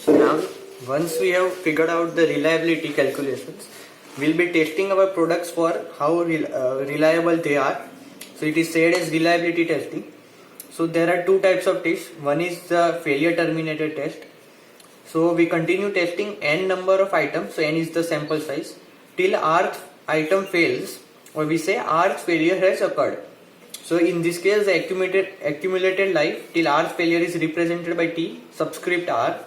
Now, once we have figured out the reliability calculations, we'll be testing our products for how reliable they are. So it is said as reliability testing. So there are two types of tests. One is the failure terminated test. So we continue testing n number of items, so n is the sample size, till rth item fails, or we say rth failure has occurred. So in this case, the accumulated life till rth failure is represented by T subscript R,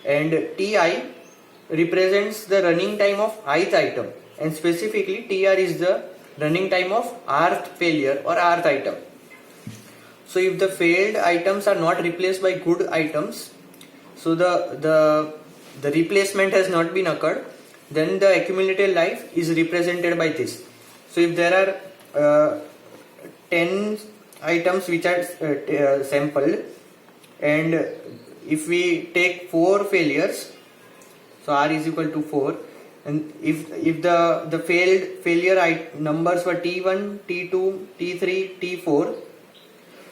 and Ti represents the running time of ith item, and specifically Tr is the running time of rth failure or rth item. So if the failed items are not replaced by good items, so the replacement has not been occurred, then the accumulated life is represented by this. So if there are 10 items which are sampled, and if we take 4 failures, so R is equal to 4, and if the failure numbers were T1, T2, T3, T4,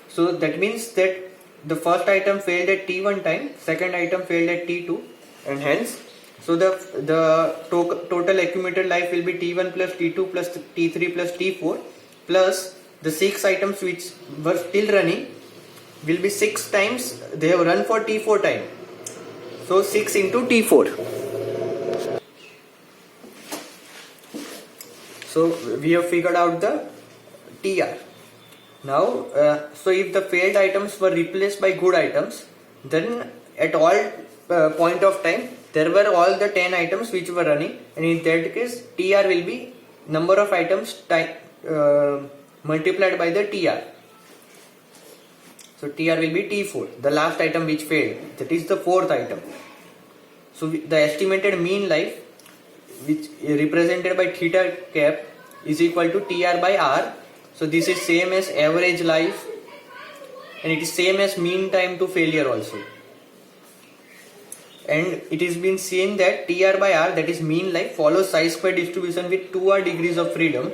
so that means that the first item failed at T1 time, second item failed at T2, and hence, so the total accumulated life will be T1 plus T2 plus T3 plus T4 plus the 6 items which were still running will be 6 times, they have run for T4 time. So 6 into T4. So we have figured out the TR. Now, so if the failed items were replaced by good items, then at all point of time, there were all the 10 items which were running, and in that case, TR will be number of items multiplied by the TR. So TR will be T4, the last item which failed, that is the 4th item. So the estimated mean life, which is represented by theta cap, is equal to TR by R. So this is same as average life, and it is same as mean time to failure also. And it has been seen that TR by R, that is mean life, follows chi-square distribution with 2r degrees of freedom.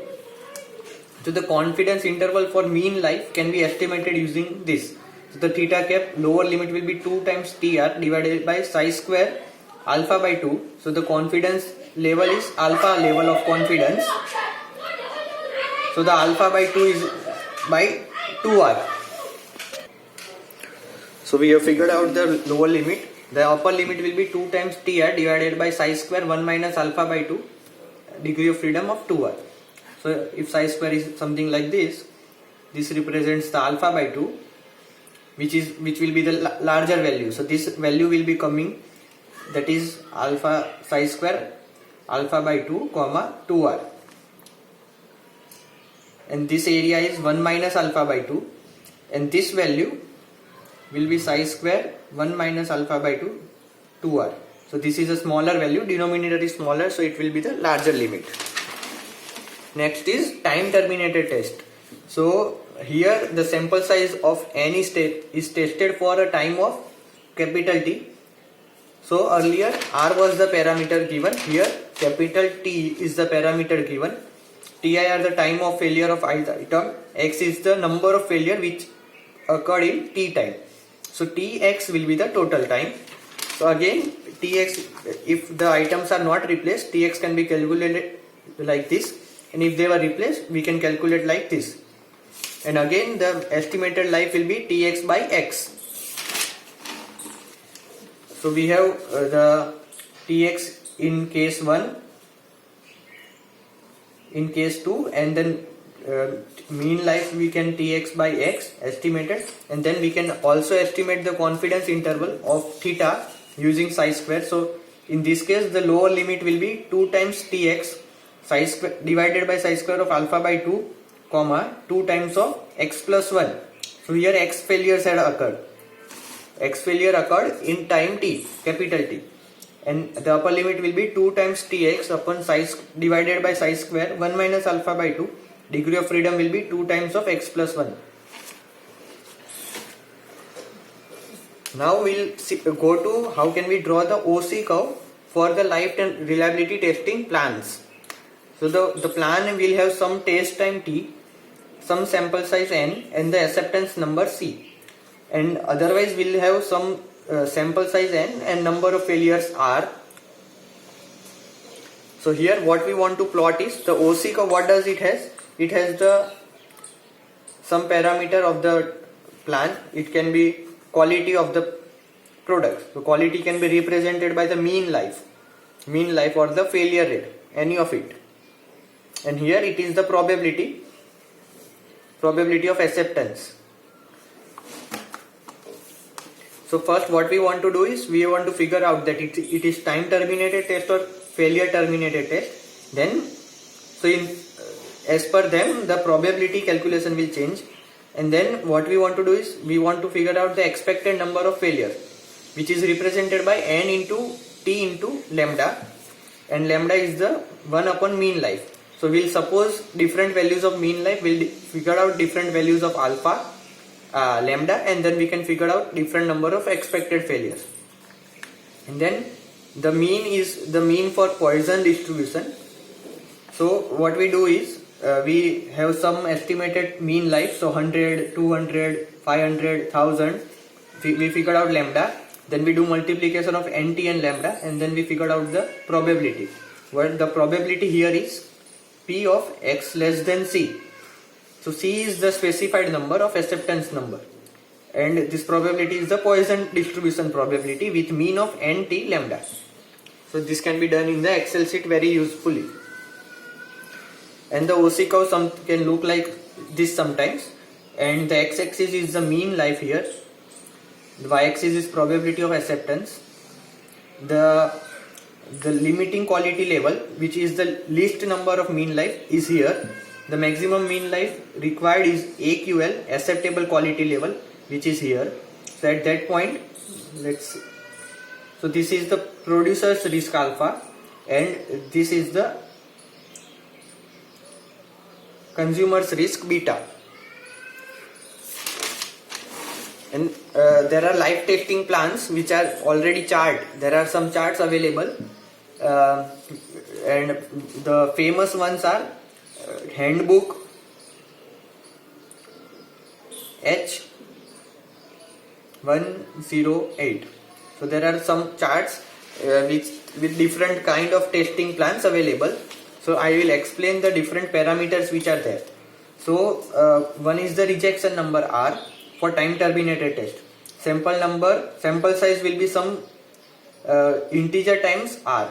So the confidence interval for mean life can be estimated using this. So the theta cap lower limit will be 2 times TR divided by chi-square alpha by 2. So the confidence level is alpha level of confidence. So the alpha by 2 is by 2r. So we have figured out the lower limit. The upper limit will be 2 times TR divided by chi square 1 minus alpha by 2, degree of freedom of 2r. So if chi square is something like this represents the alpha by 2, which will be the larger value. So this value will be coming, that is alpha chi square alpha by 2 comma 2r. And this area is 1 minus alpha by 2, and this value will be chi square 1 minus alpha by 2 2r. So this is a smaller value, denominator is smaller, so it will be the larger limit. Next is time terminated test. So here the sample size of n is tested for a time of capital T. So earlier R was the parameter given, here capital T is the parameter given. Ti are the time of failure of item, x is the number of failure which occurred in T time. So Tx will be the total time. So again Tx, if the items are not replaced, Tx can be calculated like this, and if they were replaced, we can calculate like this. And again the estimated life will be Tx by x. So we have the Tx in case 1, in case 2, and then mean life we can Tx by x estimated, and then we can also estimate the confidence interval of theta using chi square. So in this case the lower limit will be 2 times Tx chi square divided by chi square of alpha by 2 comma 2 times of x plus 1. So here x failures had occurred. X failure occurred in time t, capital T, and the upper limit will be 2 times Tx upon divided by chi square 1 minus alpha by 2. Degree of freedom will be 2 times of x plus 1. Now we'll go to how can we draw the OC curve for the life and reliability testing plans. So the plan will have some test time T, some sample size n, and the acceptance number C. And otherwise we'll have some sample size n and number of failures r. So here what we want to plot is the OC curve. What does it has? It has the some parameter of the plan. It can be quality of the product. So quality can be represented by the mean life or the failure rate, any of it. And here it is the probability of acceptance. So first what we want to do is we want to figure out that it is time terminated test or failure terminated test. Then so in as per them the probability calculation will change, and then what we want to do is we want to figure out the expected number of failures, which is represented by n into t into lambda, and lambda is the 1 upon mean life. So we'll suppose different values of mean life, we'll figure out different values of alpha, lambda, and then we can figure out different number of expected failures. And then the mean is the mean for Poisson distribution. So what we do is we have some estimated mean life, so 100, 200, 500, 1000. We figured out lambda, then we do multiplication of nt and lambda, and then we figured out the probability. Well, the probability here is p of x less than c. So c is the specified number of acceptance number, and this probability is the Poisson distribution probability with mean of nt lambda. So this can be done in the Excel sheet very usefully. And the OC curve can look like this sometimes, and the x-axis is the mean life here, the y-axis is probability of acceptance, the limiting quality level, which is the least number of mean life, is here. The maximum mean life required is AQL, acceptable quality level, which is here. So at that point, so this is the producer's risk alpha, and this is the consumer's risk beta. And there are live testing plans which are already charted. There are some charts available, and the famous ones are handbook H108. So there are some charts with different kind of testing plans available. So I will explain the different parameters which are there. So one is the rejection number R for time terminated test. Sample size will be some integer times R.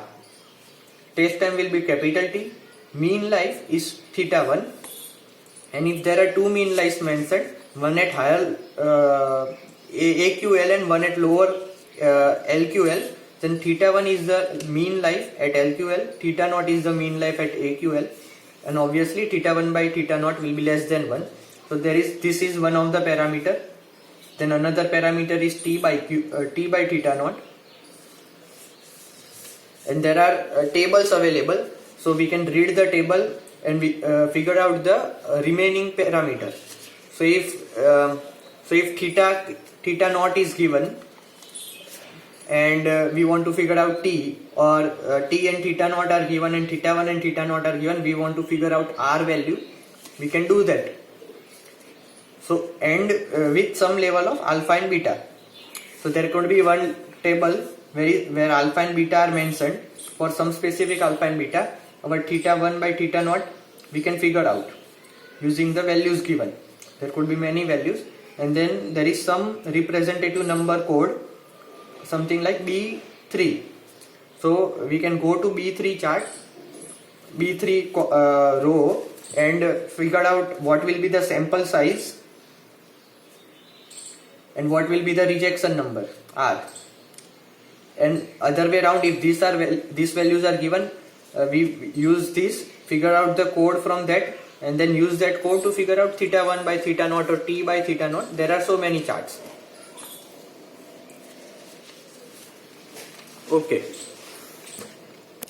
Test time will be capital T. Mean life is theta1, and if there are two mean lives mentioned, one at higher AQL and one at lower LQL, then theta1 is the mean life at LQL, theta naught is the mean life at AQL, and obviously theta1 by theta naught will be less than 1. So this is one of the parameter. Then another parameter is T by theta naught, and there are tables available. So we can read the table and we figure out the remaining parameters. So if theta naught is given, and we want to figure out T, or T and theta naught are given and theta1 and theta naught are given, we want to figure out R value, we can do that. So and with some level of alpha and beta. So there could be one table where alpha and beta are mentioned. For some specific alpha and beta, our theta1 by theta naught we can figure out using the values given. There could be many values, and then there is some representative number code, something like B3. So we can go to B3 chart, B3 row, and figure out what will be the sample size and what will be the rejection number R. And other way around, if these values are given, we use this, figure out the code from that, and then use that code to figure out theta1 by theta naught or T by theta naught. There are so many charts. Okay.